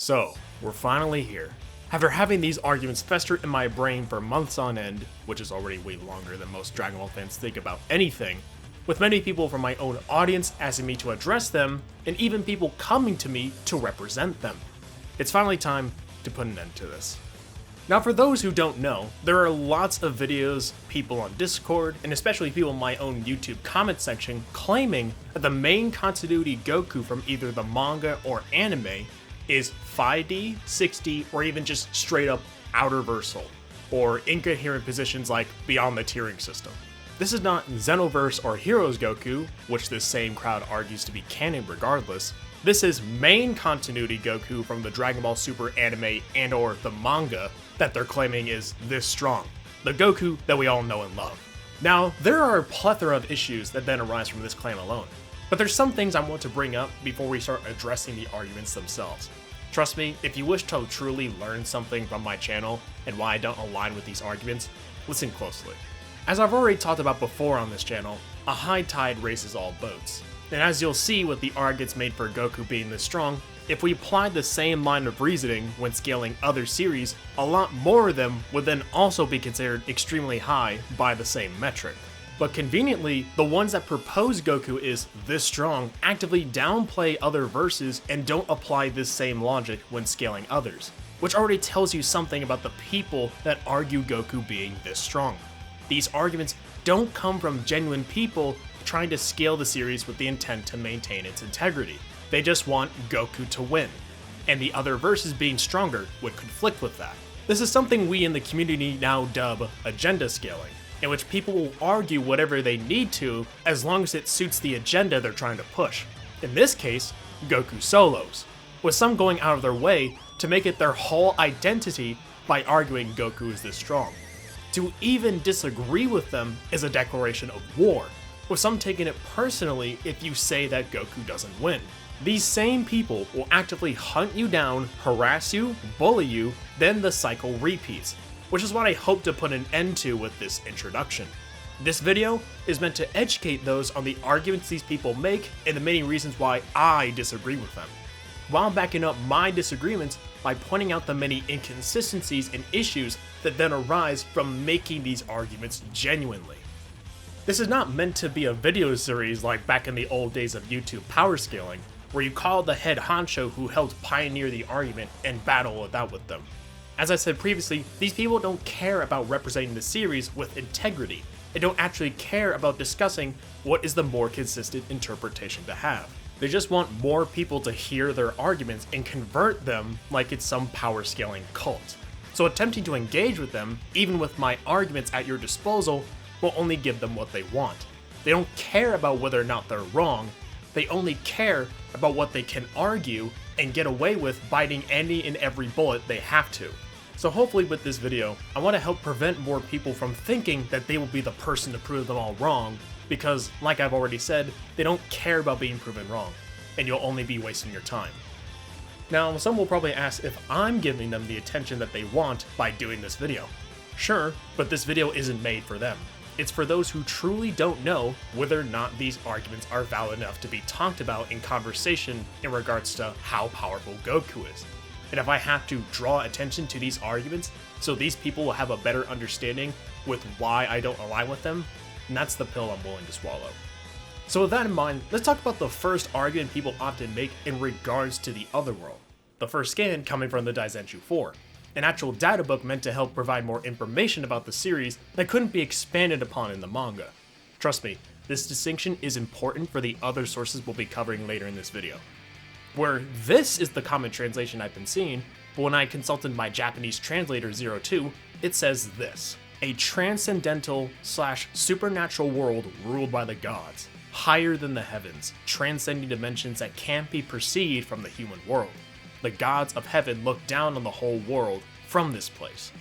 So, we're finally here. After having these arguments fester in my brain for months on end, which is already way longer than most Dragon Ball fans think about anything, with many people from my own audience asking me to address them, and even people coming to me to represent them. It's finally time to put an end to this. Now for those who don't know, there are lots of videos, people on Discord, and especially people in my own YouTube comment section claiming that the main continuity Goku from either the manga or anime is 5D, 6D, or even just straight up Outerversal, or incoherent positions like beyond the tiering system. This is not Xenoverse or Heroes Goku, which this same crowd argues to be canon regardless. This is main continuity Goku from the Dragon Ball Super anime and or the manga that they're claiming is this strong. The Goku that we all know and love. Now, there are a plethora of issues that then arise from this claim alone, but there's some things I want to bring up before we start addressing the arguments themselves. Trust me, if you wish to truly learn something from my channel and why I don't align with these arguments, listen closely. As I've already talked about before on this channel, a high tide raises all boats. And as you'll see with the arguments made for Goku being this strong, if we applied the same line of reasoning when scaling other series, a lot more of them would then also be considered extremely high by the same metric. But conveniently, the ones that propose Goku is this strong actively downplay other verses and don't apply this same logic when scaling others, which already tells you something about the people that argue Goku being this strong. These arguments don't come from genuine people trying to scale the series with the intent to maintain its integrity. They just want Goku to win, and the other verses being stronger would conflict with that. This is something we in the community now dub agenda scaling, in which people will argue whatever they need to as long as it suits the agenda they're trying to push. In this case, Goku solos, with some going out of their way to make it their whole identity by arguing Goku is this strong. To even disagree with them is a declaration of war, with some taking it personally if you say that Goku doesn't win. These same people will actively hunt you down, harass you, bully you, then the cycle repeats, which is what I hope to put an end to with this introduction. This video is meant to educate those on the arguments these people make and the many reasons why I disagree with them, while backing up my disagreements by pointing out the many inconsistencies and issues that then arise from making these arguments genuinely. This is not meant to be a video series like back in the old days of YouTube power scaling, where you call the head honcho who helped pioneer the argument and battle it out with them. As I said previously, these people don't care about representing the series with integrity, and don't actually care about discussing what is the more consistent interpretation to have. They just want more people to hear their arguments and convert them like it's some power scaling cult. So attempting to engage with them, even with my arguments at your disposal, will only give them what they want. They don't care about whether or not they're wrong, they only care about what they can argue and get away with biting any and every bullet they have to. So hopefully with this video, I want to help prevent more people from thinking that they will be the person to prove them all wrong, because like I've already said, they don't care about being proven wrong, and you'll only be wasting your time. Now, some will probably ask if I'm giving them the attention that they want by doing this video. Sure, but this video isn't made for them. It's for those who truly don't know whether or not these arguments are valid enough to be talked about in conversation in regards to how powerful Goku is. And if I have to draw attention to these arguments so these people will have a better understanding with why I don't align with them, then that's the pill I'm willing to swallow. So with that in mind, let's talk about the first argument people often make in regards to the Otherworld. The first scan coming from the Daizenshuu 4. An actual data book meant to help provide more information about the series that couldn't be expanded upon in the manga. Trust me, this distinction is important for the other sources we'll be covering later in this video. Where this is the common translation I've been seeing, but when I consulted my Japanese translator ZEROTWO, it says this: a transcendental / supernatural world ruled by the gods, higher than the heavens, transcending dimensions that can't be perceived from the human world. The gods of heaven look down on the whole world from this place.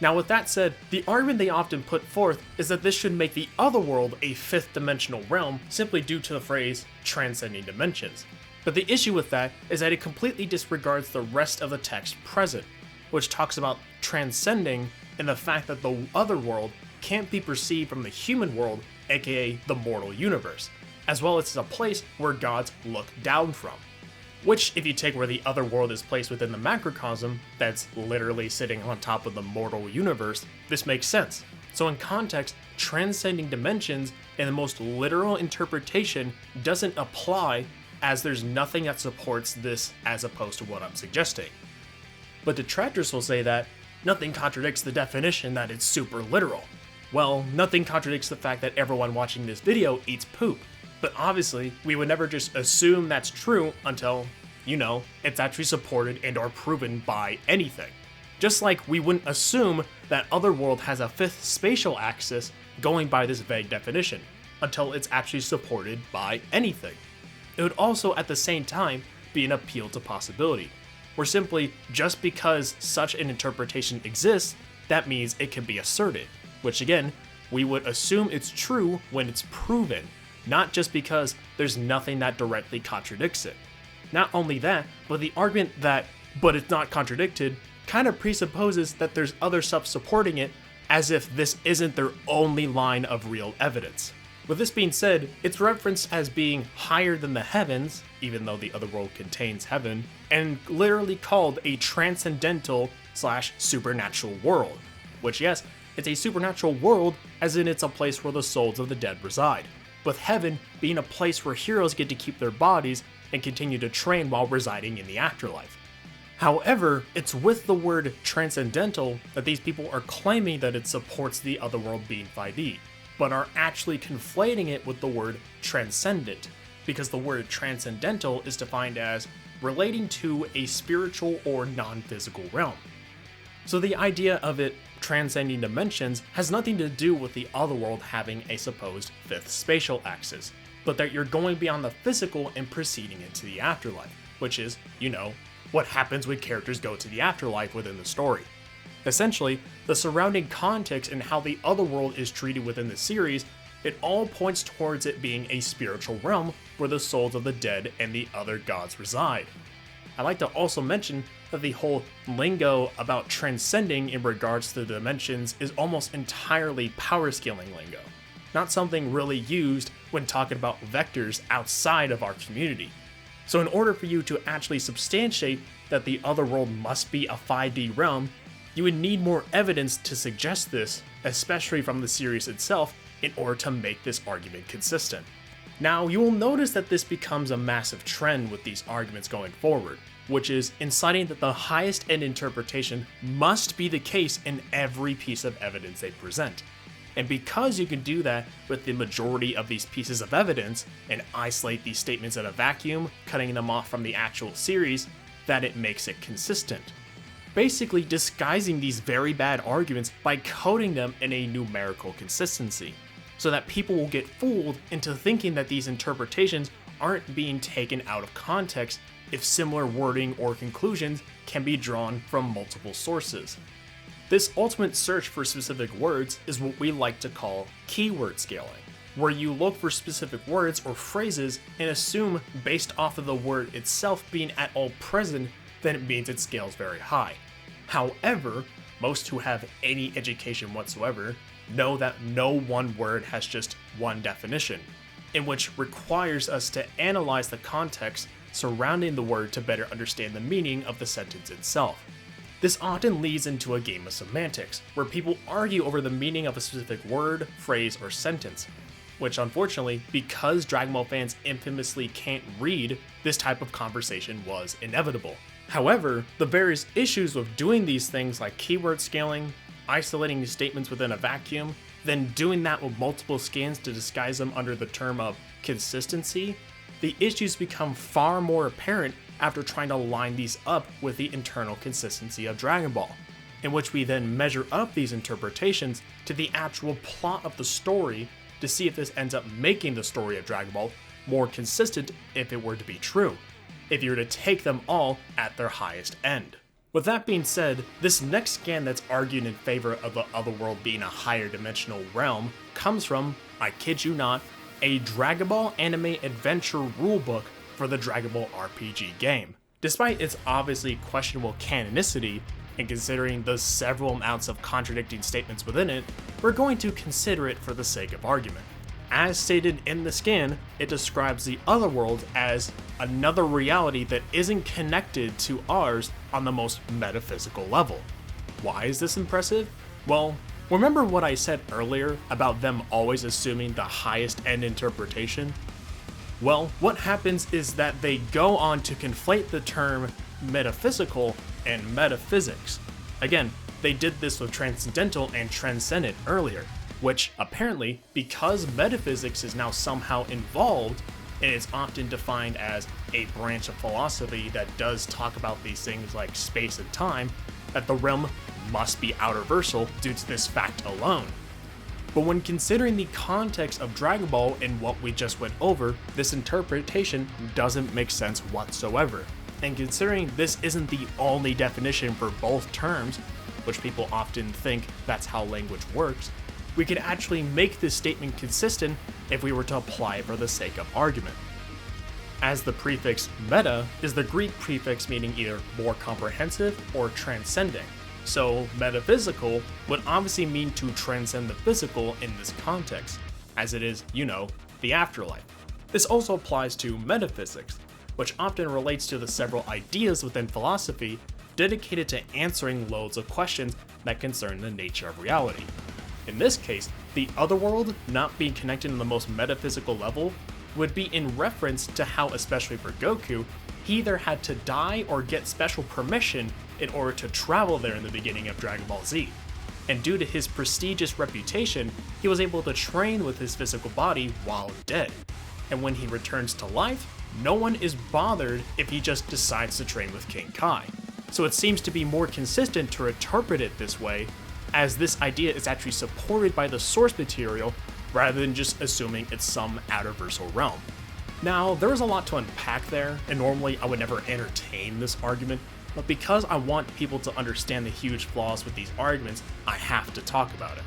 Now with that said, the argument they often put forth is that this should make the Otherworld a fifth dimensional realm simply due to the phrase transcending dimensions. But the issue with that is that it completely disregards the rest of the text present, which talks about transcending and the fact that the Otherworld can't be perceived from the human world, aka the mortal universe, as well as a place where gods look down from. which if you take where the other world is placed within the macrocosm, that's literally sitting on top of the mortal universe, this makes sense. So in context, transcending dimensions in the most literal interpretation doesn't apply, as there's nothing that supports this as opposed to what I'm suggesting. But detractors will say that nothing contradicts the definition that it's super literal. Well, nothing contradicts the fact that everyone watching this video eats poop. But obviously, we would never just assume that's true until, it's actually supported and or proven by anything. Just like we wouldn't assume that Otherworld has a fifth spatial axis going by this vague definition, until it's actually supported by anything. It would also at the same time be an appeal to possibility, where simply just because such an interpretation exists, that means it can be asserted, which again, we would assume it's true when it's proven, not just because there's nothing that directly contradicts it. Not only that, but the argument that, but it's not contradicted, kind of presupposes that there's other stuff supporting it, as if this isn't their only line of real evidence. With this being said, it's referenced as being higher than the heavens, even though the other world contains heaven, and literally called a transcendental/supernatural world. Which yes, it's a supernatural world as in it's a place where the souls of the dead reside, with heaven being a place where heroes get to keep their bodies and continue to train while residing in the afterlife. However, it's with the word transcendental that these people are claiming that it supports the other world being 5e, but are actually conflating it with the word transcendent, because the word transcendental is defined as relating to a spiritual or non-physical realm. So the idea of it transcending dimensions has nothing to do with the other world having a supposed fifth spatial axis, but that you're going beyond the physical and proceeding into the afterlife, which is, what happens when characters go to the afterlife within the story. Essentially, the surrounding context and how the other world is treated within the series, it all points towards it being a spiritual realm where the souls of the dead and the other gods reside. I'd like to also mention that the whole lingo about transcending in regards to the dimensions is almost entirely power scaling lingo, not something really used when talking about vectors outside of our community. So in order for you to actually substantiate that the other world must be a 5D realm, you would need more evidence to suggest this, especially from the series itself, in order to make this argument consistent. Now, you will notice that this becomes a massive trend with these arguments going forward, which is inciting that the highest end interpretation must be the case in every piece of evidence they present. And because you can do that with the majority of these pieces of evidence and isolate these statements in a vacuum, cutting them off from the actual series, that it makes it consistent. Basically disguising these very bad arguments by coding them in a numerical consistency, so that people will get fooled into thinking that these interpretations aren't being taken out of context if similar wording or conclusions can be drawn from multiple sources. This ultimate search for specific words is what we like to call keyword scaling, where you look for specific words or phrases and assume based off of the word itself being at all present, then it means it scales very high. However, most who have any education whatsoever know that no one word has just one definition, in which requires us to analyze the context surrounding the word to better understand the meaning of the sentence itself. This often leads into a game of semantics, where people argue over the meaning of a specific word, phrase, or sentence, which unfortunately, because Dragon Ball fans infamously can't read, this type of conversation was inevitable. However, the various issues with doing these things like keyword scaling, isolating statements within a vacuum, then doing that with multiple scans to disguise them under the term of consistency, the issues become far more apparent after trying to line these up with the internal consistency of Dragon Ball, in which we then measure up these interpretations to the actual plot of the story to see if this ends up making the story of Dragon Ball more consistent if it were to be true, if you were to take them all at their highest end. With that being said, this next scan that's argued in favor of the Otherworld being a higher dimensional realm comes from, I kid you not, a Dragon Ball anime adventure rulebook for the Dragon Ball RPG game. Despite its obviously questionable canonicity, and considering the several amounts of contradicting statements within it, we're going to consider it for the sake of argument. As stated in the scan, it describes the other world as another reality that isn't connected to ours on the most metaphysical level. Why is this impressive? Well, remember what I said earlier about them always assuming the highest end interpretation? Well, what happens is that they go on to conflate the term metaphysical and metaphysics. Again, they did this with transcendental and transcendent earlier, which apparently, because metaphysics is now somehow involved, and it's often defined as a branch of philosophy that does talk about these things like space and time, that the realm must be Outerversal due to this fact alone. But when considering the context of Dragon Ball and what we just went over, this interpretation doesn't make sense whatsoever. And considering this isn't the only definition for both terms, which people often think that's how language works, we could actually make this statement consistent if we were to apply it for the sake of argument. As the prefix meta is the Greek prefix meaning either more comprehensive or transcending, so metaphysical would obviously mean to transcend the physical in this context, as it is, the afterlife. This also applies to metaphysics, which often relates to the several ideas within philosophy dedicated to answering loads of questions that concern the nature of reality. In this case, the otherworld not being connected on the most metaphysical level would be in reference to how, especially for Goku, he either had to die or get special permission in order to travel there in the beginning of Dragon Ball Z. And due to his prestigious reputation, he was able to train with his physical body while dead. And when he returns to life, no one is bothered if he just decides to train with King Kai. So it seems to be more consistent to interpret it this way, as this idea is actually supported by the source material rather than just assuming it's some Outerversal realm. Now, there is a lot to unpack there, and normally I would never entertain this argument, but because I want people to understand the huge flaws with these arguments, I have to talk about it.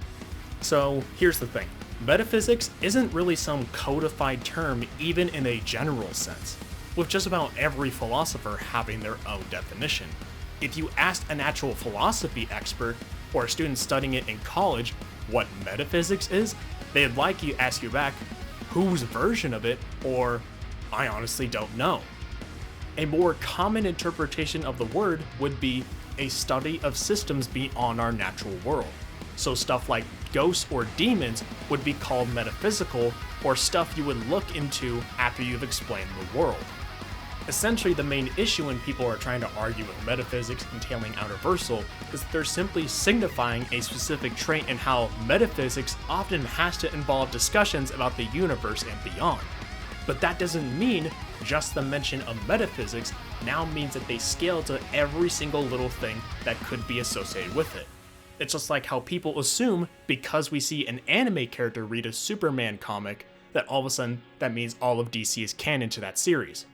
So here's the thing, metaphysics isn't really some codified term even in a general sense, with just about every philosopher having their own definition. If you asked an actual philosophy expert, or a student studying it in college, what metaphysics is, they'd likely ask you back, whose version of it, or I honestly don't know. A more common interpretation of the word would be a study of systems beyond our natural world. So stuff like ghosts or demons would be called metaphysical, or stuff you would look into after you've explained the world. Essentially, the main issue when people are trying to argue with metaphysics entailing Outerversal is that they're simply signifying a specific trait in how metaphysics often has to involve discussions about the universe and beyond. But that doesn't mean just the mention of metaphysics now means that they scale to every single little thing that could be associated with it. It's just like how people assume because we see an anime character read a Superman comic that all of a sudden that means all of DC is canon to that series,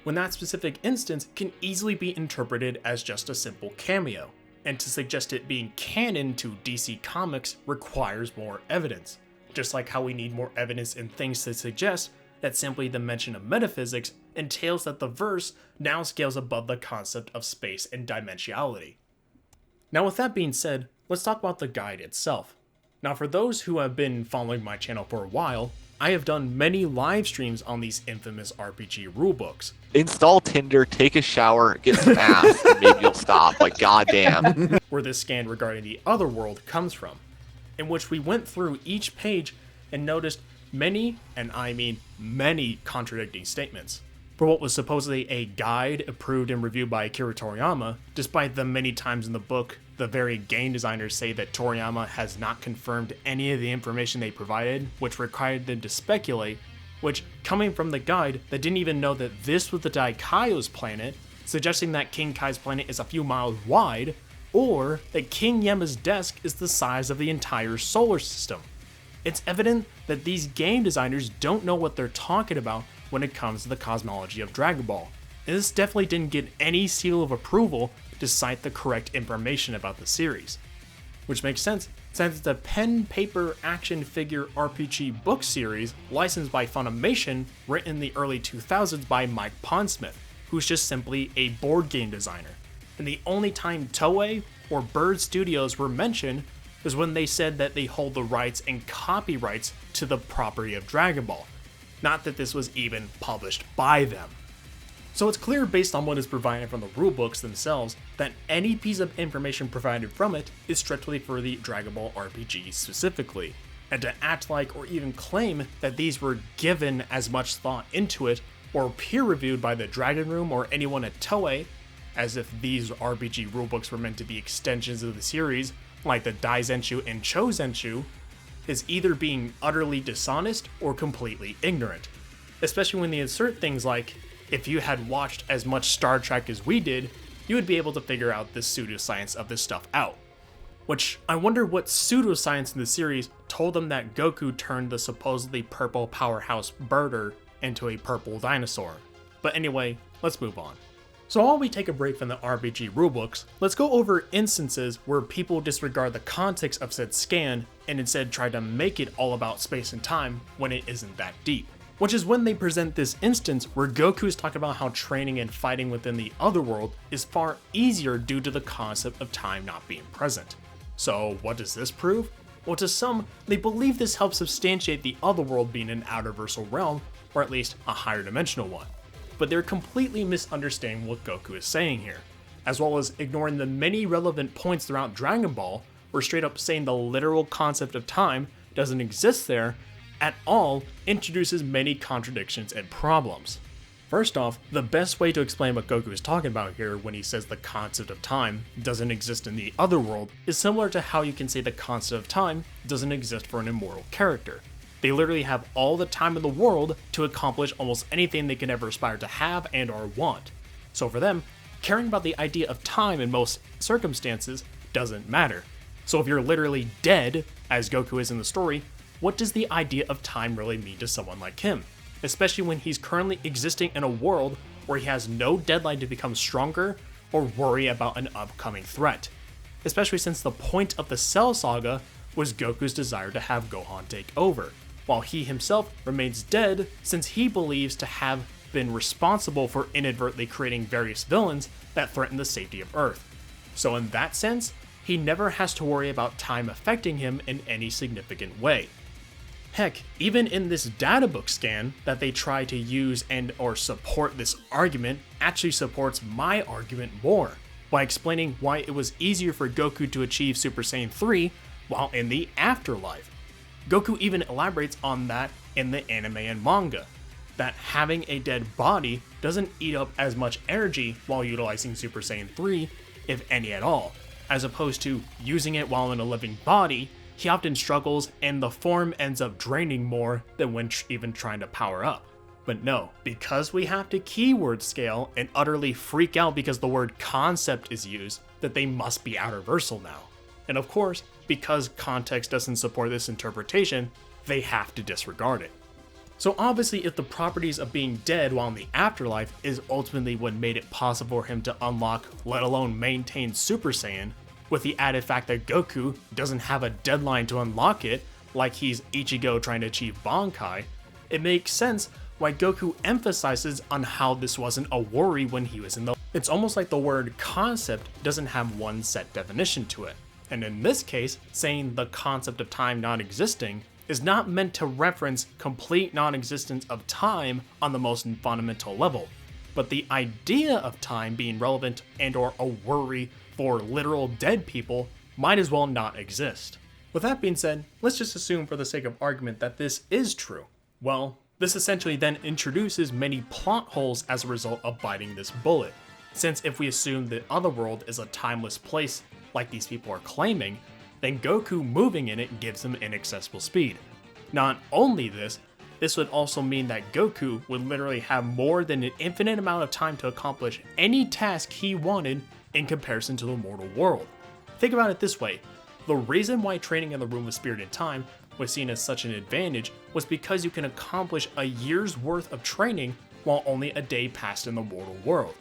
when that specific instance can easily be interpreted as just a simple cameo, and to suggest it being canon to DC Comics requires more evidence, just like how we need more evidence in things to suggest that simply the mention of metaphysics entails that the verse now scales above the concept of space and dimensionality. Now with that being said, let's talk about the guide itself. Now for those who have been following my channel for a while, I have done many live streams on these infamous RPG rulebooks. Install Tinder, take a shower, get some ass, and maybe you'll stop. Like, goddamn. Where this scan regarding the other world comes from, in which we went through each page and noticed many, and I mean many, contradicting statements. For what was supposedly a guide approved and reviewed by Akira Toriyama, despite the many times in the book the very game designers say that Toriyama has not confirmed any of the information they provided, which required them to speculate, which, coming from the guide that didn't even know that this was the Daikaio's planet, suggesting that King Kai's planet is a few miles wide, or that King Yema's desk is the size of the entire solar system. It's evident that these game designers don't know what they're talking about when it comes to the cosmology of Dragon Ball, and this definitely didn't get any seal of approval to cite the correct information about the series. Which makes sense, since it's a pen-paper action figure RPG book series licensed by Funimation, written in the early 2000s by Mike Pondsmith, who's just simply a board game designer. And the only time Toei or Bird Studios were mentioned was when they said that they hold the rights and copyrights to the property of Dragon Ball, not that this was even published by them. So it's clear based on what is provided from the rulebooks themselves that any piece of information provided from it is strictly for the Dragon Ball RPG specifically, and to act like or even claim that these were given as much thought into it or peer-reviewed by the Dragon Room or anyone at Toei, as if these RPG rulebooks were meant to be extensions of the series, like the Daizenshu and Chozenshu, is either being utterly dishonest or completely ignorant. Especially when they insert things like, if you had watched as much Star Trek as we did, you would be able to figure out the pseudoscience of this stuff out. Which, I wonder what pseudoscience in the series told them that Goku turned the supposedly purple powerhouse birder into a purple dinosaur. But anyway, let's move on. So while we take a break from the RPG rulebooks, let's go over instances where people disregard the context of said scan and instead try to make it all about space and time when it isn't that deep. Which is when they present this instance where Goku is talking about how training and fighting within the otherworld is far easier due to the concept of time not being present. So what does this prove? Well, to some, they believe this helps substantiate the otherworld being an outerversal realm, or at least a higher dimensional one. But they're completely misunderstanding what Goku is saying here, as well as ignoring the many relevant points throughout Dragon Ball, where straight up saying the literal concept of time doesn't exist there at all introduces many contradictions and problems. First off, the best way to explain what Goku is talking about here when he says the concept of time doesn't exist in the other world is similar to how you can say the concept of time doesn't exist for an immortal character. They literally have all the time in the world to accomplish almost anything they can ever aspire to have and or want. So for them, caring about the idea of time in most circumstances doesn't matter. So if you're literally dead, as Goku is in the story, what does the idea of time really mean to someone like him? Especially when he's currently existing in a world where he has no deadline to become stronger or worry about an upcoming threat. Especially since the point of the Cell Saga was Goku's desire to have Gohan take over, while he himself remains dead since he believes to have been responsible for inadvertently creating various villains that threaten the safety of Earth. So in that sense, he never has to worry about time affecting him in any significant way. Heck, even in this databook scan that they try to use and or support this argument actually supports my argument more, by explaining why it was easier for Goku to achieve Super Saiyan 3 while in the afterlife. Goku even elaborates on that in the anime and manga, that having a dead body doesn't eat up as much energy while utilizing Super Saiyan 3, if any at all, as opposed to using it while in a living body. He often struggles and the form ends up draining more than when even trying to power up. But no, because we have to keyword scale and utterly freak out because the word concept is used, that they must be outerversal now. And of course, because context doesn't support this interpretation, they have to disregard it. So obviously if the properties of being dead while in the afterlife is ultimately what made it possible for him to unlock, let alone maintain Super Saiyan, with the added fact that Goku doesn't have a deadline to unlock it, like he's Ichigo trying to achieve Bankai, it makes sense why Goku emphasizes on how this wasn't a worry when he was in the... It's almost like the word concept doesn't have one set definition to it. And in this case, saying the concept of time not existing is not meant to reference complete non-existence of time on the most fundamental level, but the idea of time being relevant and or a worry for literal dead people might as well not exist. With that being said, let's just assume for the sake of argument that this is true. Well, this essentially then introduces many plot holes as a result of biting this bullet, since if we assume the otherworld is a timeless place like these people are claiming, then Goku moving in it gives him inaccessible speed. Not only this would also mean that Goku would literally have more than an infinite amount of time to accomplish any task he wanted in comparison to the mortal world. Think about it this way, the reason why training in the Room of Spirit and Time was seen as such an advantage was because you can accomplish a year's worth of training while only a day passed in the mortal world.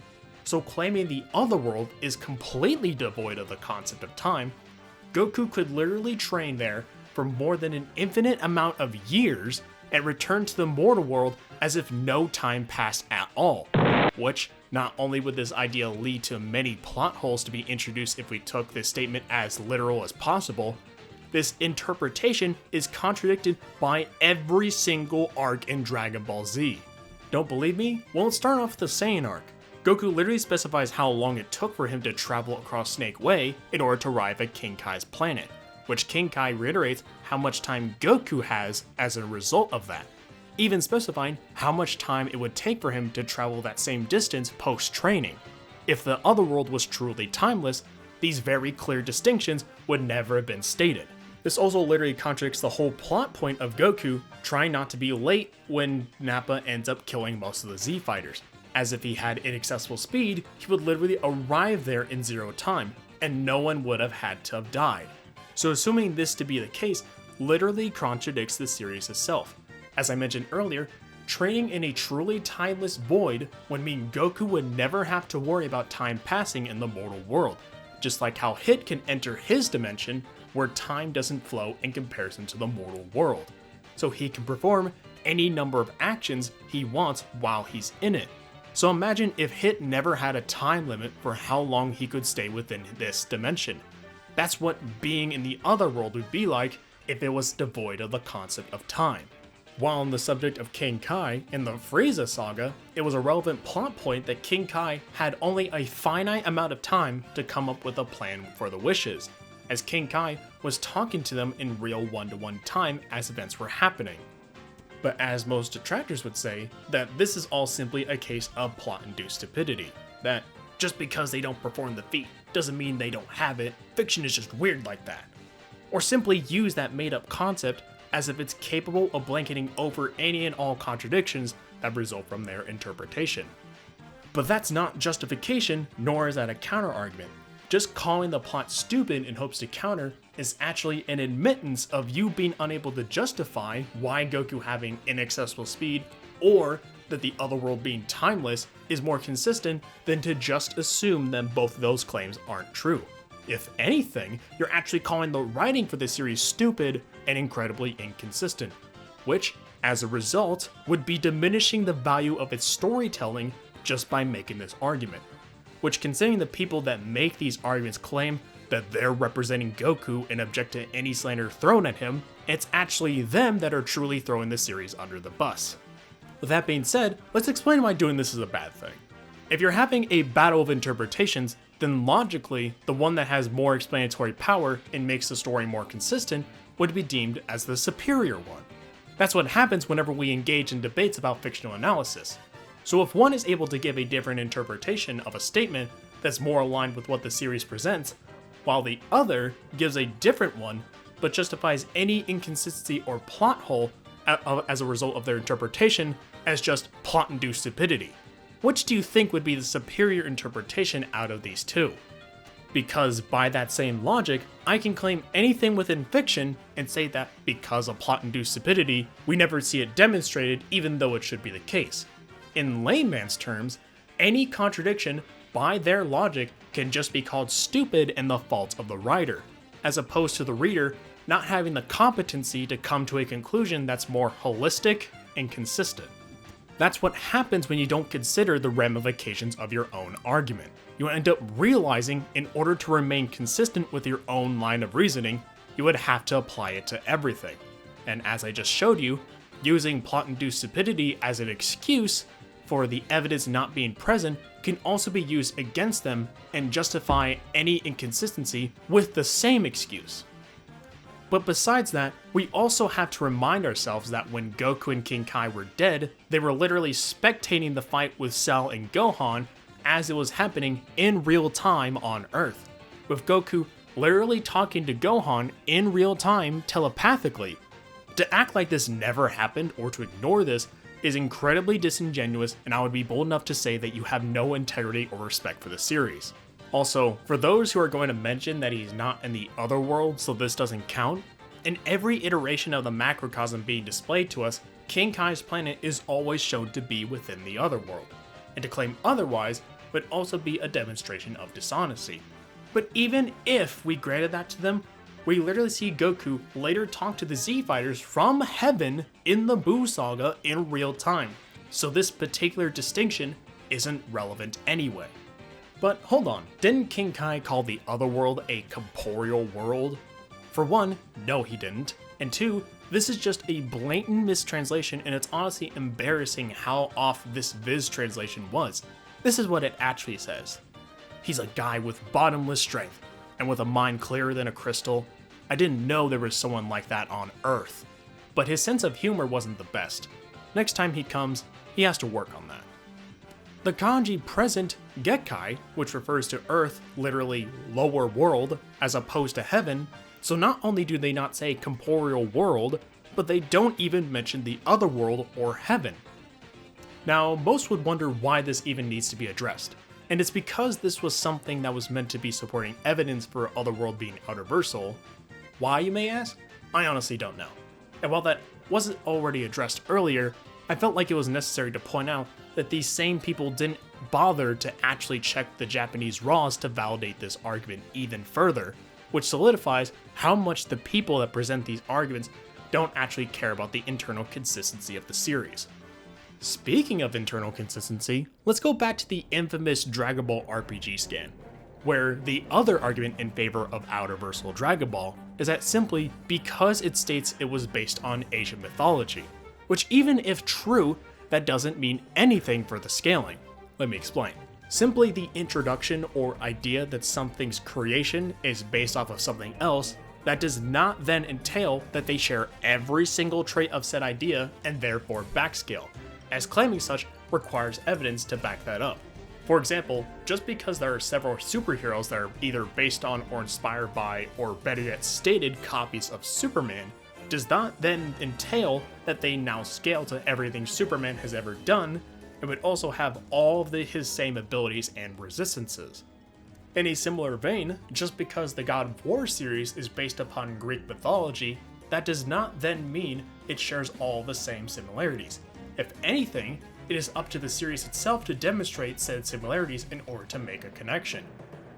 So claiming the other world is completely devoid of the concept of time, Goku could literally train there for more than an infinite amount of years and return to the mortal world as if no time passed at all. Which, not only would this idea lead to many plot holes to be introduced if we took this statement as literal as possible, this interpretation is contradicted by every single arc in Dragon Ball Z. Don't believe me? Well, let's start off with the Saiyan arc. Goku literally specifies how long it took for him to travel across Snake Way in order to arrive at King Kai's planet, which King Kai reiterates how much time Goku has as a result of that, even specifying how much time it would take for him to travel that same distance post-training. If the other world was truly timeless, these very clear distinctions would never have been stated. This also literally contradicts the whole plot point of Goku trying not to be late when Nappa ends up killing most of the Z fighters, as if he had inaccessible speed, he would literally arrive there in zero time, and no one would have had to have died. So assuming this to be the case literally contradicts the series itself. As I mentioned earlier, training in a truly timeless void would mean Goku would never have to worry about time passing in the mortal world, just like how Hit can enter his dimension where time doesn't flow in comparison to the mortal world. So he can perform any number of actions he wants while he's in it. So imagine if Hit never had a time limit for how long he could stay within this dimension. That's what being in the other world would be like if it was devoid of the concept of time. While on the subject of King Kai, in the Frieza saga, it was a relevant plot point that King Kai had only a finite amount of time to come up with a plan for the wishes, as King Kai was talking to them in real one-to-one time as events were happening. But as most detractors would say, that this is all simply a case of plot-induced stupidity, that just because they don't perform the feat doesn't mean they don't have it, fiction is just weird like that. Or simply use that made-up concept as if it's capable of blanketing over any and all contradictions that result from their interpretation. But that's not justification, nor is that a counter-argument. Just calling the plot stupid in hopes to counter is actually an admittance of you being unable to justify why Goku having inaccessible speed or that the other world being timeless is more consistent than to just assume that both of those claims aren't true. If anything, you're actually calling the writing for the series stupid and incredibly inconsistent, which, as a result, would be diminishing the value of its storytelling just by making this argument. Which, considering the people that make these arguments claim that they're representing Goku and object to any slander thrown at him, it's actually them that are truly throwing the series under the bus. With that being said, let's explain why doing this is a bad thing. If you're having a battle of interpretations, then logically, the one that has more explanatory power and makes the story more consistent would be deemed as the superior one. That's what happens whenever we engage in debates about fictional analysis. So if one is able to give a different interpretation of a statement that's more aligned with what the series presents, while the other gives a different one, but justifies any inconsistency or plot hole as a result of their interpretation as just plot-induced stupidity, which do you think would be the superior interpretation out of these two? Because by that same logic, I can claim anything within fiction and say that because of plot-induced stupidity, we never see it demonstrated even though it should be the case. In layman's terms, any contradiction by their logic can just be called stupid and the fault of the writer, as opposed to the reader not having the competency to come to a conclusion that's more holistic and consistent. That's what happens when you don't consider the ramifications of your own argument. You end up realizing in order to remain consistent with your own line of reasoning, you would have to apply it to everything. And as I just showed you, using plot-induced stupidity as an excuse for the evidence not being present can also be used against them and justify any inconsistency with the same excuse. But besides that, we also have to remind ourselves that when Goku and King Kai were dead, they were literally spectating the fight with Cell and Gohan as it was happening in real time on Earth, with Goku literally talking to Gohan in real time telepathically. To act like this never happened or to ignore this is incredibly disingenuous, and I would be bold enough to say that you have no integrity or respect for the series. Also, for those who are going to mention that he's not in the other world so this doesn't count, in every iteration of the macrocosm being displayed to us, King Kai's planet is always shown to be within the other world, and to claim otherwise would also be a demonstration of dishonesty. But even if we granted that to them, we literally see Goku later talk to the Z Fighters from heaven in the Buu saga in real time, so this particular distinction isn't relevant anyway. But hold on, didn't King Kai call the other world a corporeal world? For one, no he didn't, and two, this is just a blatant mistranslation, and it's honestly embarrassing how off this Viz translation was. This is what it actually says. He's a guy with bottomless strength, and with a mind clearer than a crystal. I didn't know there was someone like that on Earth. But his sense of humor wasn't the best. Next time he comes, he has to work on that. The kanji present, Gekkai, which refers to Earth, literally lower world, as opposed to heaven, so not only do they not say corporeal world, but they don't even mention the other world or heaven. Now, most would wonder why this even needs to be addressed, and it's because this was something that was meant to be supporting evidence for Otherworld being Outerversal. Why, you may ask? I honestly don't know. And while that wasn't already addressed earlier, I felt like it was necessary to point out that these same people didn't bother to actually check the Japanese RAWs to validate this argument even further, which solidifies how much the people that present these arguments don't actually care about the internal consistency of the series. Speaking of internal consistency, let's go back to the infamous Dragon Ball RPG scan, where the other argument in favor of Outerversal Dragon Ball is that simply because it states it was based on Asian mythology, which even if true, that doesn't mean anything for the scaling. Let me explain. Simply the introduction or idea that something's creation is based off of something else, that does not then entail that they share every single trait of said idea and therefore backscale, as claiming such requires evidence to back that up. For example, just because there are several superheroes that are either based on or inspired by, or better yet stated, copies of Superman, does not then entail that they now scale to everything Superman has ever done, and would also have all of his same abilities and resistances. In a similar vein, just because the God of War series is based upon Greek mythology, that does not then mean it shares all the same similarities. If anything, it is up to the series itself to demonstrate said similarities in order to make a connection,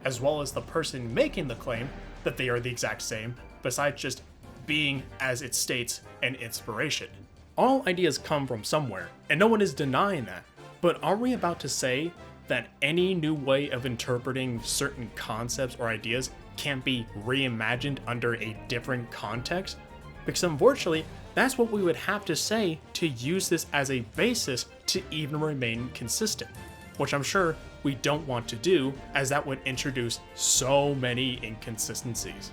as well as the person making the claim that they are the exact same, besides just being, as it states, an inspiration. All ideas come from somewhere, and no one is denying that, but are we about to say that any new way of interpreting certain concepts or ideas can't be reimagined under a different context? Because unfortunately, that's what we would have to say to use this as a basis to even remain consistent, which I'm sure we don't want to do, as that would introduce so many inconsistencies.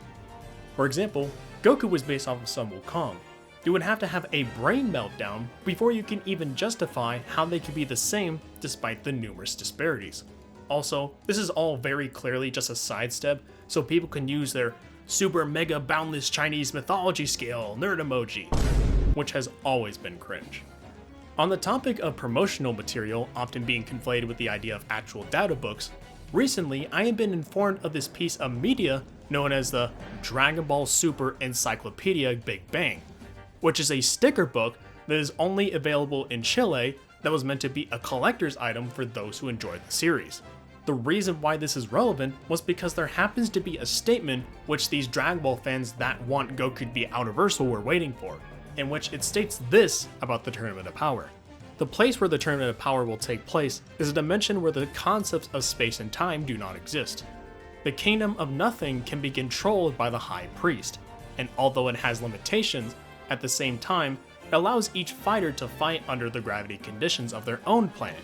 For example, Goku was based off of Sun Wukong. You would have to have a brain meltdown before you can even justify how they could be the same despite the numerous disparities. Also, this is all very clearly just a sidestep so people can use their super mega boundless Chinese mythology scale nerd emoji, which has always been cringe. On the topic of promotional material often being conflated with the idea of actual data books, recently I have been informed of this piece of media known as the Dragon Ball Super Encyclopedia Big Bang, which is a sticker book that is only available in Chile that was meant to be a collector's item for those who enjoyed the series. The reason why this is relevant was because there happens to be a statement which these Dragon Ball fans that want Goku to be Outerversal were waiting for, in which it states this about the Tournament of Power. The place where the Tournament of Power will take place is a dimension where the concepts of space and time do not exist. The Kingdom of Nothing can be controlled by the High Priest, and although it has limitations, at the same time, it allows each fighter to fight under the gravity conditions of their own planet.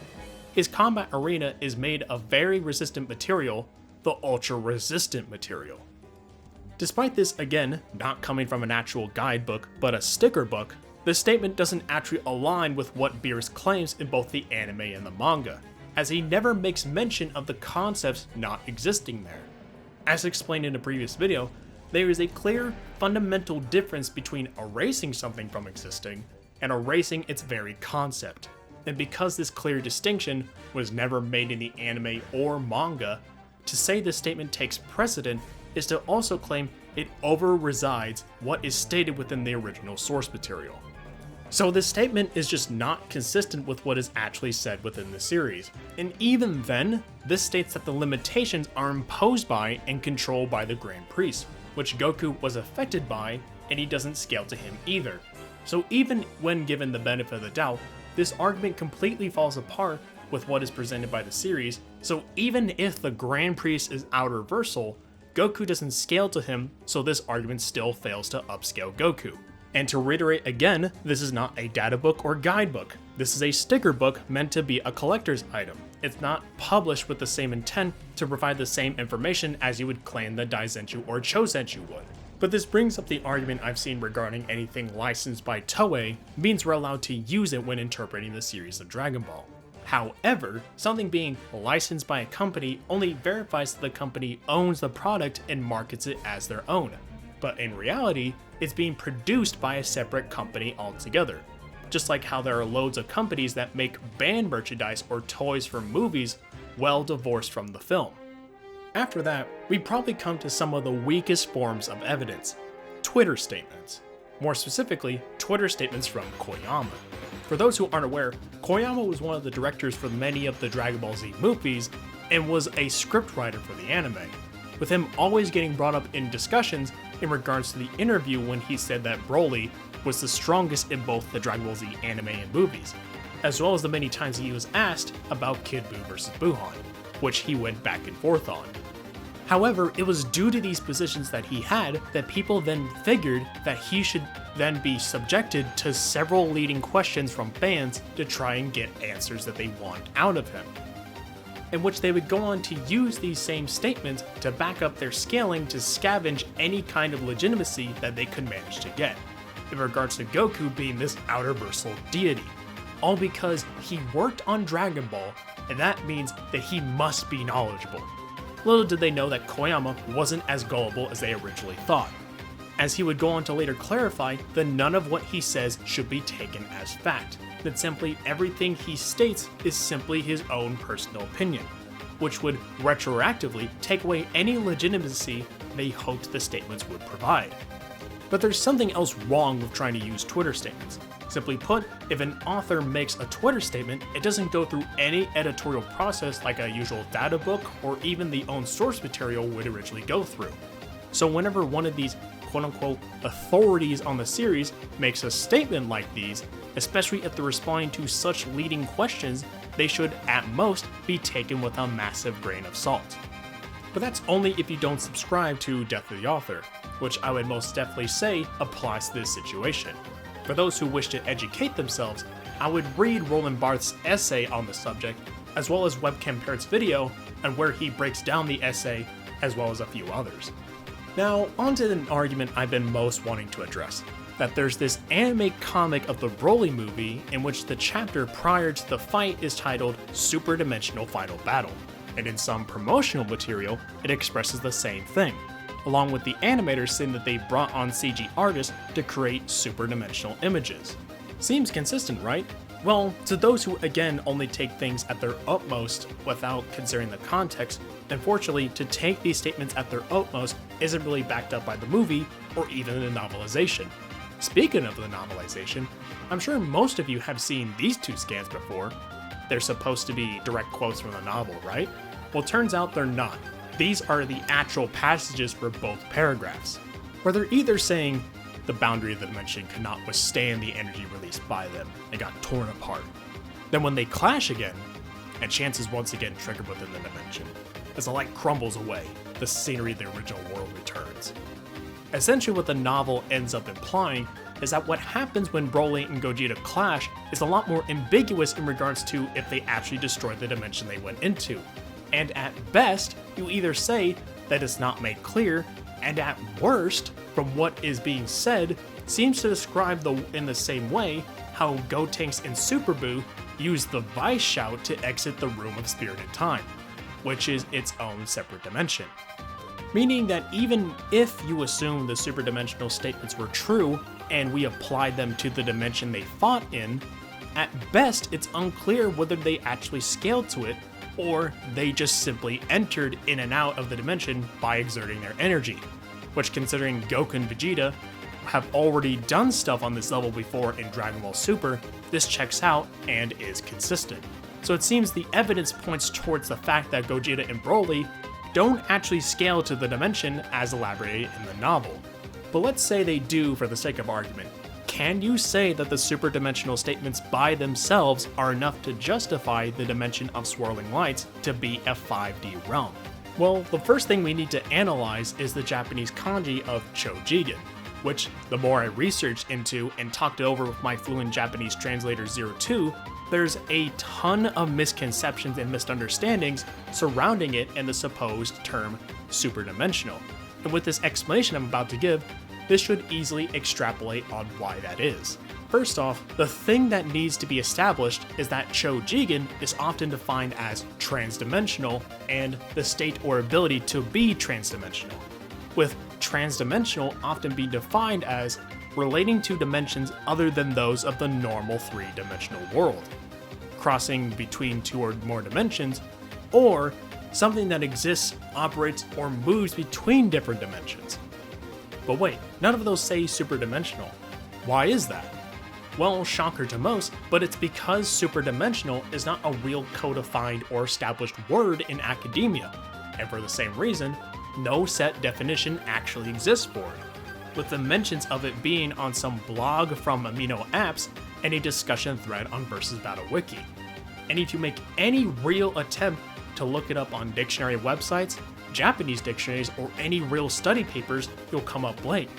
His combat arena is made of very resistant material, the ultra-resistant material. Despite this, again, not coming from an actual guidebook, but a sticker book, this statement doesn't actually align with what Beerus claims in both the anime and the manga, as he never makes mention of the concepts not existing there. As explained in a previous video, there is a clear, fundamental difference between erasing something from existing and erasing its very concept. And because this clear distinction was never made in the anime or manga, to say this statement takes precedent is to also claim it over-resides what is stated within the original source material. So this statement is just not consistent with what is actually said within the series. And even then, this states that the limitations are imposed by and controlled by the Grand Priest, which Goku was affected by, and he doesn't scale to him either. So even when given the benefit of the doubt, this argument completely falls apart with what is presented by the series, so even if the Grand Priest is Outerversal, Goku doesn't scale to him, so this argument still fails to upscale Goku. And to reiterate again, this is not a data book or guidebook. This is a sticker book meant to be a collector's item. It's not published with the same intent to provide the same information as you would claim the Daizenshuu or Chosenshuu would. But this brings up the argument I've seen regarding anything licensed by Toei means we're allowed to use it when interpreting the series of Dragon Ball. However, something being licensed by a company only verifies that the company owns the product and markets it as their own. But in reality, it's being produced by a separate company altogether. Just like how there are loads of companies that make band merchandise or toys for movies well divorced from the film. After that, we probably come to some of the weakest forms of evidence, Twitter statements. More specifically, Twitter statements from Koyama. For those who aren't aware, Koyama was one of the directors for many of the Dragon Ball Z movies and was a scriptwriter for the anime, with him always getting brought up in discussions in regards to the interview when he said that Broly was the strongest in both the Dragon Ball Z anime and movies, as well as the many times he was asked about Kid Buu vs. Buhan, which he went back and forth on. However, it was due to these positions that he had that people then figured that he should then be subjected to several leading questions from fans to try and get answers that they want out of him, in which they would go on to use these same statements to back up their scaling to scavenge any kind of legitimacy that they could manage to get, in regards to Goku being this Outerversal deity, all because he worked on Dragon Ball, and that means that he must be knowledgeable. Little did they know that Koyama wasn't as gullible as they originally thought, as he would go on to later clarify that none of what he says should be taken as fact, that simply everything he states is simply his own personal opinion, which would retroactively take away any legitimacy they hoped the statements would provide. But there's something else wrong with trying to use Twitter statements. Simply put, if an author makes a Twitter statement, it doesn't go through any editorial process like a usual data book or even the own source material would originally go through. So whenever one of these quote-unquote authorities on the series makes a statement like these, especially if they're responding to such leading questions, they should at most be taken with a massive grain of salt. But that's only if you don't subscribe to Death of the Author, which I would most definitely say applies to this situation. For those who wish to educate themselves, I would read Roland Barthes' essay on the subject, as well as Webcam Parrot's video, and where he breaks down the essay, as well as a few others. Now, onto an argument I've been most wanting to address, that there's this anime comic of the Broly movie in which the chapter prior to the fight is titled Super Dimensional Final Battle, and in some promotional material, it expresses the same thing, along with the animators saying that they brought on CG artists to create super dimensional images. Seems consistent, right? Well, to those who again only take things at their utmost without considering the context, unfortunately, to take these statements at their utmost isn't really backed up by the movie or even the novelization. Speaking of the novelization, I'm sure most of you have seen these two scans before. They're supposed to be direct quotes from the novel, right? Well, turns out they're not. These are the actual passages for both paragraphs, where they're either saying the boundary of the dimension could not withstand the energy released by them and got torn apart. Then when they clash again, and chance is once again triggered within the dimension, as the light crumbles away, the scenery of the original world returns. Essentially what the novel ends up implying is that what happens when Broly and Gogeta clash is a lot more ambiguous in regards to if they actually destroyed the dimension they went into. And at best, you either say that it's not made clear, and at worst, from what is being said, seems to describe in the same way how Gotenks and Super Buu use the Vice Shout to exit the Room of Spirited Time, which is its own separate dimension. Meaning that even if you assume the super dimensional statements were true, and we applied them to the dimension they fought in, at best it's unclear whether they actually scaled to it, or they just simply entered in and out of the dimension by exerting their energy, which considering Goku and Vegeta have already done stuff on this level before in Dragon Ball Super, this checks out and is consistent. So it seems the evidence points towards the fact that Gogeta and Broly don't actually scale to the dimension as elaborated in the novel. But let's say they do for the sake of argument. Can you say that the superdimensional statements by themselves are enough to justify the dimension of swirling lights to be a 5D realm? Well, the first thing we need to analyze is the Japanese kanji of Chojigen, which, the more I researched into and talked it over with my fluent Japanese translator ZEROTWO, there's a ton of misconceptions and misunderstandings surrounding it and the supposed term superdimensional. And with this explanation I'm about to give, this should easily extrapolate on why that is. First off, the thing that needs to be established is that Chojigen is often defined as transdimensional and the state or ability to be transdimensional, with transdimensional often being defined as relating to dimensions other than those of the normal three-dimensional world, crossing between two or more dimensions, or something that exists, operates, or moves between different dimensions. But wait, none of those say superdimensional. Why is that? Well, shocker to most, but it's because superdimensional is not a real codified or established word in academia, and for the same reason, no set definition actually exists for it, with the mentions of it being on some blog from Amino Apps and a discussion thread on Versus Battle Wiki. And if you make any real attempt to look it up on dictionary websites, Japanese dictionaries, or any real study papers, you'll come up blank.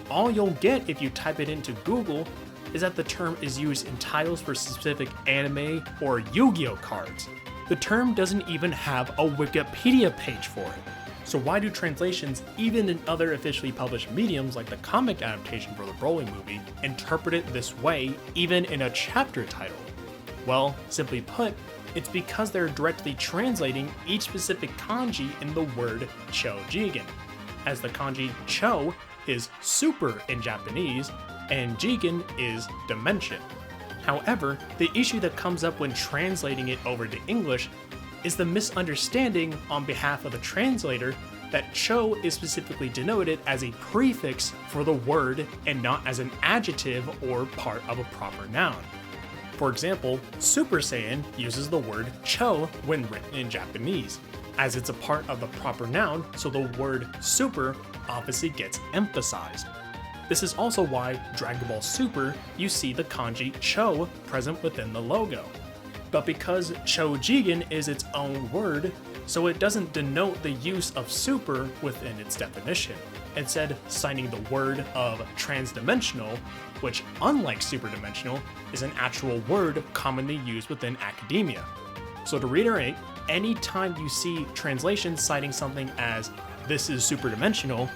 All you'll get if you type it into Google is that the term is used in titles for specific anime or Yu-Gi-Oh cards. The term doesn't even have a Wikipedia page for it. So why do translations, even in other officially published mediums like the comic adaptation for the Broly movie, interpret it this way even in a chapter title? Well, simply put, it's because they're directly translating each specific kanji in the word Chojigen, as the kanji Cho is super in Japanese, and Jigen is dimension. However, the issue that comes up when translating it over to English is the misunderstanding on behalf of the translator that Cho is specifically denoted as a prefix for the word and not as an adjective or part of a proper noun. For example, Super Saiyan uses the word Cho when written in Japanese, as it's a part of the proper noun, so the word super obviously gets emphasized. This is also why Dragon Ball Super, you see the kanji Cho present within the logo. But because Chojigen is its own word, so it doesn't denote the use of super within its definition, instead citing the word of transdimensional, which, unlike superdimensional, is an actual word commonly used within academia. So to reiterate, anytime you see translations citing something as "this is superdimensional,"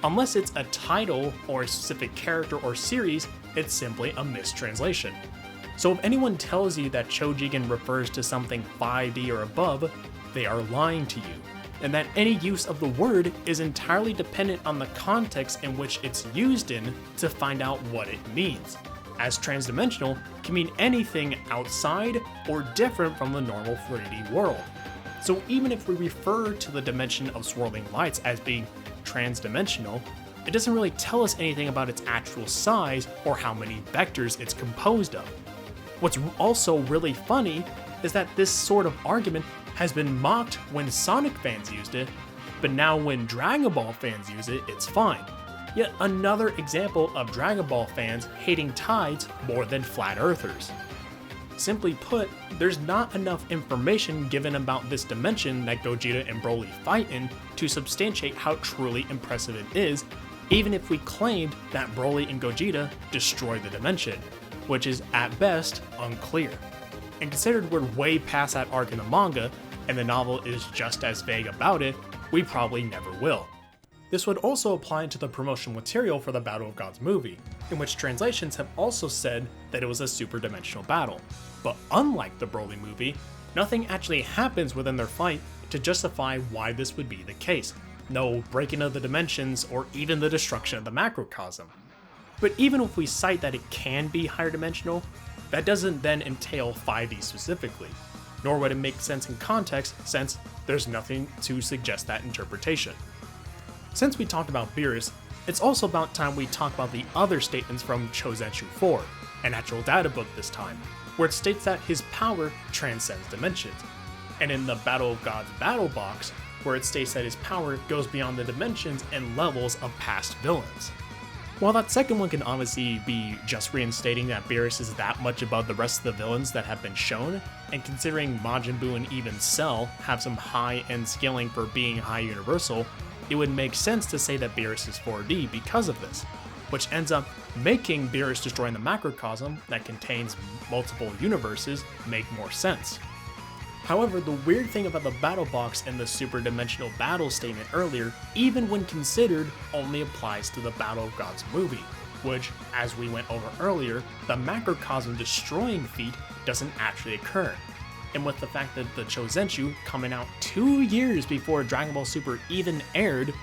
unless it's a title or a specific character or series, it's simply a mistranslation. So if anyone tells you that Chojigen refers to something 5D or above, they are lying to you, and that any use of the word is entirely dependent on the context in which it's used in to find out what it means, as transdimensional can mean anything outside or different from the normal 3D world. So even if we refer to the dimension of swirling lights as being transdimensional, it doesn't really tell us anything about its actual size or how many vectors it's composed of. What's also really funny is that this sort of argument has been mocked when Sonic fans used it, but now when Dragon Ball fans use it, it's fine. Yet another example of Dragon Ball fans hating tides more than flat earthers. Simply put, there's not enough information given about this dimension that Gogeta and Broly fight in to substantiate how truly impressive it is, even if we claimed that Broly and Gogeta destroy the dimension, which is at best unclear. And considered we're way past that arc in the manga, and the novel is just as vague about it, we probably never will. This would also apply to the promotional material for the Battle of Gods movie, in which translations have also said that it was a super-dimensional battle. But unlike the Broly movie, nothing actually happens within their fight to justify why this would be the case. No breaking of the dimensions or even the destruction of the macrocosm. But even if we cite that it can be higher dimensional, that doesn't then entail 5D specifically, nor would it make sense in context since there's nothing to suggest that interpretation. Since we talked about Beerus, it's also about time we talk about the other statements from Chozenshuu 4, an actual data book this time, where it states that his power transcends dimensions, and in the Battle of Gods battle box, where it states that his power goes beyond the dimensions and levels of past villains. While that second one can obviously be just reinstating that Beerus is that much above the rest of the villains that have been shown, and considering Majin Buu and even Cell have some high-end scaling for being high universal, it would make sense to say that Beerus is 4D because of this, which ends up making Beerus destroying the macrocosm that contains multiple universes make more sense. However, the weird thing about the battle box and the super dimensional battle statement earlier, even when considered, only applies to the Battle of Gods movie, which, as we went over earlier, the macrocosm destroying feat doesn't actually occur. And with the fact that the Chozenshu coming out 2 years before Dragon Ball Super even aired,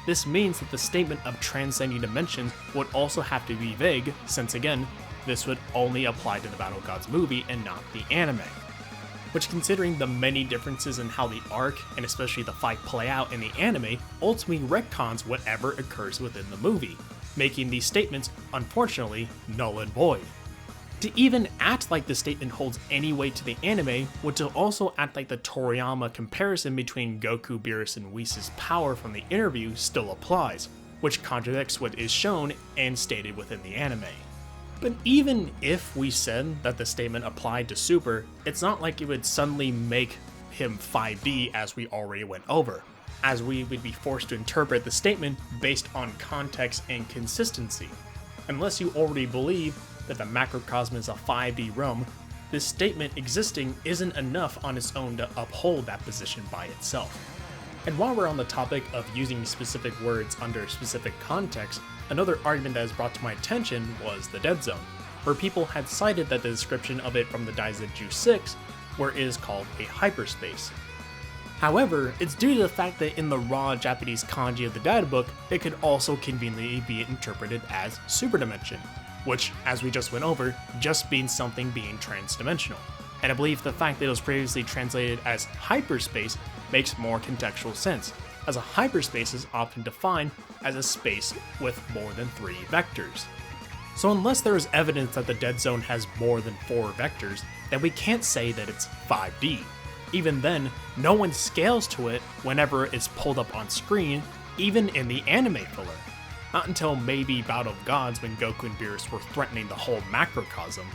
this means that the statement of transcending dimensions would also have to be vague, since again, this would only apply to the Battle of Gods movie and not the anime. Which, considering the many differences in how the arc, and especially the fight play out in the anime, ultimately retcons whatever occurs within the movie, making these statements, unfortunately, null and void. To even act like the statement holds any weight to the anime would to also act like the Toriyama comparison between Goku, Beerus, and Whis' power from the interview still applies, which contradicts what is shown and stated within the anime. But even if we said that the statement applied to Super, it's not like it would suddenly make him 5D as we already went over, as we would be forced to interpret the statement based on context and consistency. Unless you already believe that the macrocosm is a 5D realm, this statement existing isn't enough on its own to uphold that position by itself. And while we're on the topic of using specific words under specific context, another argument that is brought to my attention was the Dead Zone, where people had cited that the description of it from the Daizenju 6, where it is called a hyperspace. However, it's due to the fact that in the raw Japanese kanji of the databook, it could also conveniently be interpreted as superdimension, which, as we just went over, just means something being transdimensional. And I believe the fact that it was previously translated as hyperspace makes more contextual sense, as a hyperspace is often defined as a space with more than 3 vectors. So unless there is evidence that the Dead Zone has more than 4 vectors, then we can't say that it's 5D. Even then, no one scales to it whenever it's pulled up on screen, even in the anime filler. Not until maybe Battle of Gods when Goku and Beerus were threatening the whole macrocosm.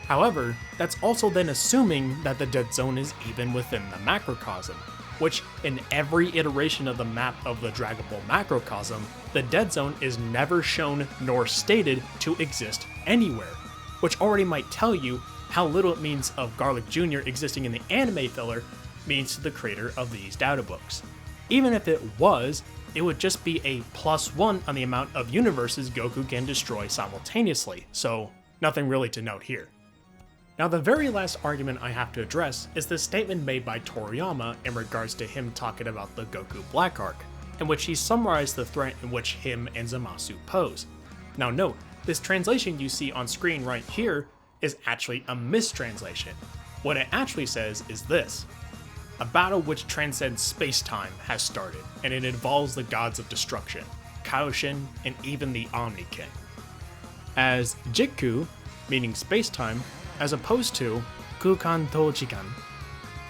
However, that's also then assuming that the Dead Zone is even within the macrocosm, which in every iteration of the map of the Dragon Ball macrocosm, the Dead Zone is never shown nor stated to exist anywhere, which already might tell you how little it means of Garlic Jr. existing in the anime filler means to the creator of these data books. Even if it was, it would just be a +1 on the amount of universes Goku can destroy simultaneously, so nothing really to note here. Now, the very last argument I have to address is the statement made by Toriyama in regards to him talking about the Goku Black arc, in which he summarized the threat in which him and Zamasu pose. Now note, this translation you see on screen right here is actually a mistranslation. What it actually says is this: a battle which transcends space-time has started, and it involves the gods of destruction, Kaioshin, and even the Omni King. As Jikku, meaning space-time, as opposed to Kukan to Jikan,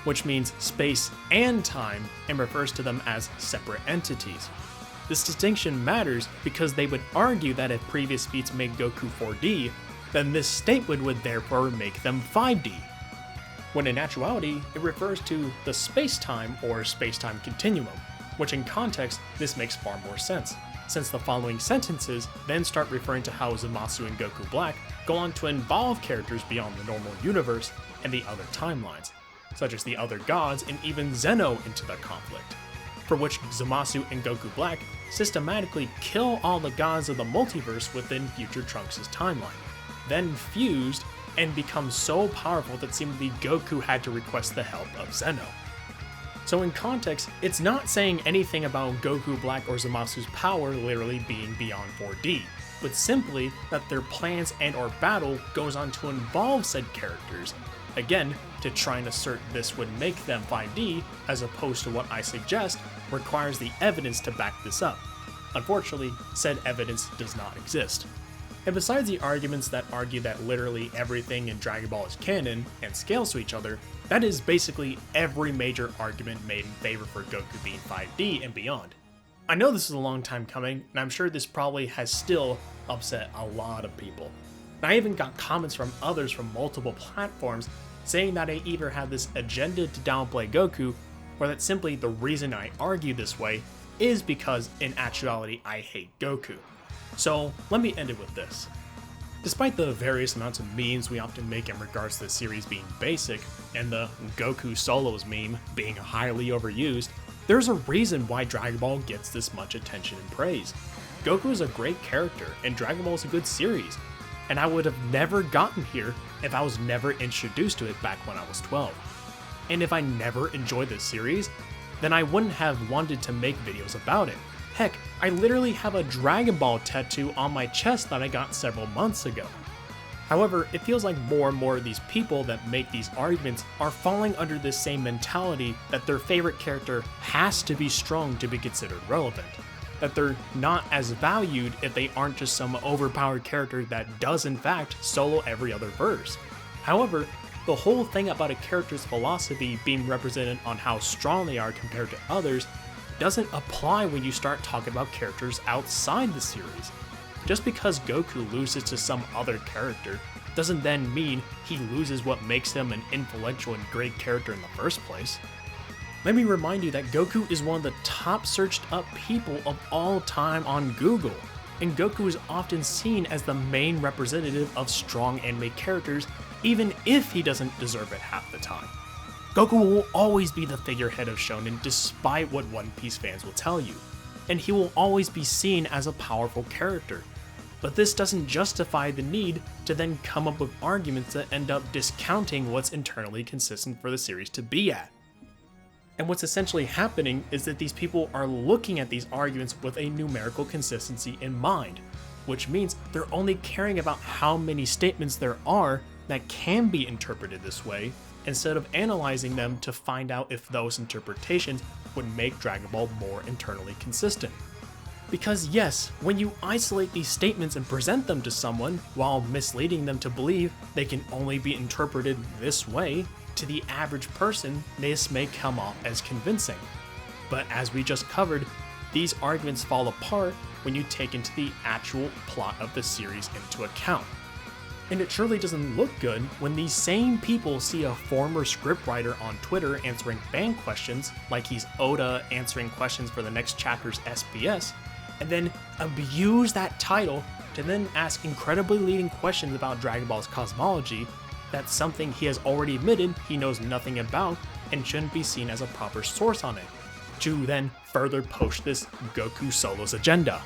which means space and time and refers to them as separate entities. This distinction matters because they would argue that if previous feats made Goku 4D, then this statement would therefore make them 5D, when in actuality it refers to the space-time or space-time continuum, which in context this makes far more sense, since the following sentences then start referring to how Zamasu and Goku Black go on to involve characters beyond the normal universe and the other timelines, such as the other gods and even Zeno into the conflict, for which Zamasu and Goku Black systematically kill all the gods of the multiverse within future Trunks' timeline, then fused and become so powerful that seemingly Goku had to request the help of Zeno. So in context, it's not saying anything about Goku Black or Zamasu's power literally being beyond 4D, but simply that their plans and or battle goes on to involve said characters, again, to try and assert this would make them 5D, as opposed to what I suggest requires the evidence to back this up. Unfortunately, said evidence does not exist. And besides the arguments that argue that literally everything in Dragon Ball is canon and scales to each other, that is basically every major argument made in favor for Goku being 5D and beyond. I know this is a long time coming, and I'm sure this probably has still upset a lot of people. And I even got comments from others from multiple platforms saying that I either have this agenda to downplay Goku, or that simply the reason I argue this way is because in actuality I hate Goku. So let me end it with this. Despite the various amounts of memes we often make in regards to the series being basic, and the Goku solos meme being highly overused, there's a reason why Dragon Ball gets this much attention and praise. Goku is a great character, and Dragon Ball is a good series, and I would have never gotten here if I was never introduced to it back when I was 12. And if I never enjoyed this series, then I wouldn't have wanted to make videos about it. Heck, I literally have a Dragon Ball tattoo on my chest that I got several months ago. However, it feels like more and more of these people that make these arguments are falling under this same mentality that their favorite character has to be strong to be considered relevant. That they're not as valued if they aren't just some overpowered character that does in fact solo every other verse. However, the whole thing about a character's philosophy being represented on how strong they are compared to others doesn't apply when you start talking about characters outside the series. Just because Goku loses to some other character doesn't then mean he loses what makes him an influential and great character in the first place. Let me remind you that Goku is one of the top searched up people of all time on Google, and Goku is often seen as the main representative of strong anime characters even if he doesn't deserve it half the time. Goku will always be the figurehead of shonen despite what One Piece fans will tell you, and he will always be seen as a powerful character. But this doesn't justify the need to then come up with arguments that end up discounting what's internally consistent for the series to be at. And what's essentially happening is that these people are looking at these arguments with a numerical consistency in mind, which means they're only caring about how many statements there are that can be interpreted this way, instead of analyzing them to find out if those interpretations would make Dragon Ball more internally consistent. Because yes, when you isolate these statements and present them to someone while misleading them to believe they can only be interpreted this way, to the average person, this may come off as convincing. But as we just covered, these arguments fall apart when you take into the actual plot of the series into account. And it surely doesn't look good when these same people see a former scriptwriter on Twitter answering fan questions, like he's Oda answering questions for the next chapter's SPS, and then abuse that title to then ask incredibly leading questions about Dragon Ball's cosmology. That's something he has already admitted he knows nothing about and shouldn't be seen as a proper source on it, to then further push this Goku Solos agenda.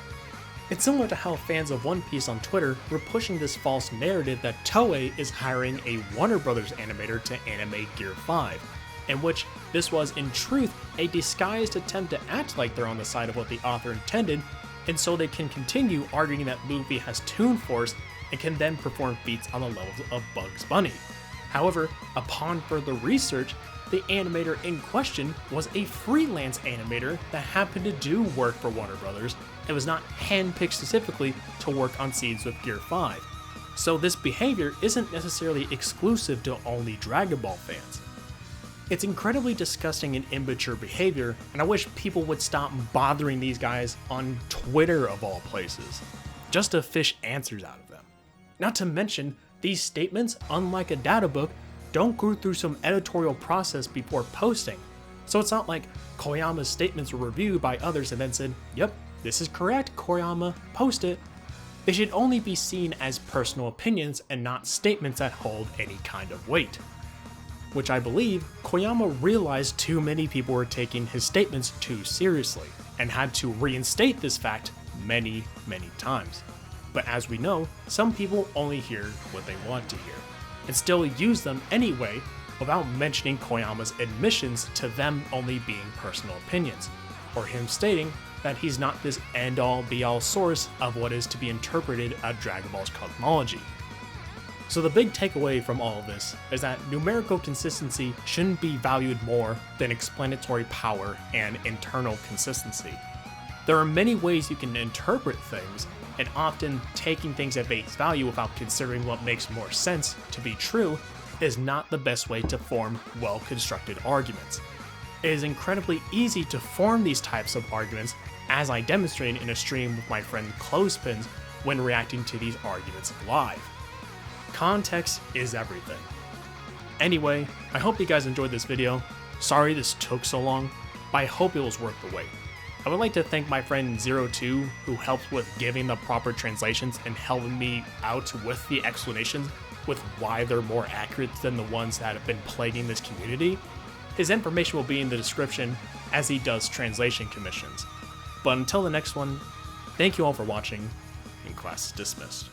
It's similar to how fans of One Piece on Twitter were pushing this false narrative that Toei is hiring a Warner Brothers animator to animate Gear 5, in which this was in truth a disguised attempt to act like they're on the side of what the author intended, and so they can continue arguing that Luffy has Toon Force and can then perform feats on the levels of Bugs Bunny. However, upon further research, the animator in question was a freelance animator that happened to do work for Warner Brothers and was not handpicked specifically to work on scenes with Gear 5. So this behavior isn't necessarily exclusive to only Dragon Ball fans. It's incredibly disgusting and immature behavior, and I wish people would stop bothering these guys on Twitter of all places, just to fish answers out of them. Not to mention, these statements, unlike a data book, don't go through some editorial process before posting. So it's not like Koyama's statements were reviewed by others and then said, "Yep, this is correct, Koyama, post it." They should only be seen as personal opinions and not statements that hold any kind of weight. Which I believe Koyama realized too many people were taking his statements too seriously, and had to reinstate this fact many, many times. But as we know, some people only hear what they want to hear, and still use them anyway without mentioning Koyama's admissions to them only being personal opinions, or him stating that he's not this end-all be-all source of what is to be interpreted as Dragon Ball's cosmology. So the big takeaway from all of this is that numerical consistency shouldn't be valued more than explanatory power and internal consistency. There are many ways you can interpret things, and often taking things at face value without considering what makes more sense to be true is not the best way to form well-constructed arguments. It is incredibly easy to form these types of arguments as I demonstrated in a stream with my friend Clothespins when reacting to these arguments live. Context is everything. Anyway, I hope you guys enjoyed this video. Sorry this took so long, but I hope it was worth the wait. I would like to thank my friend ZEROTWO, who helped with giving the proper translations and helping me out with the explanations with why they're more accurate than the ones that have been plaguing this community. His information will be in the description, as he does translation commissions. But until the next one, thank you all for watching, and class is dismissed.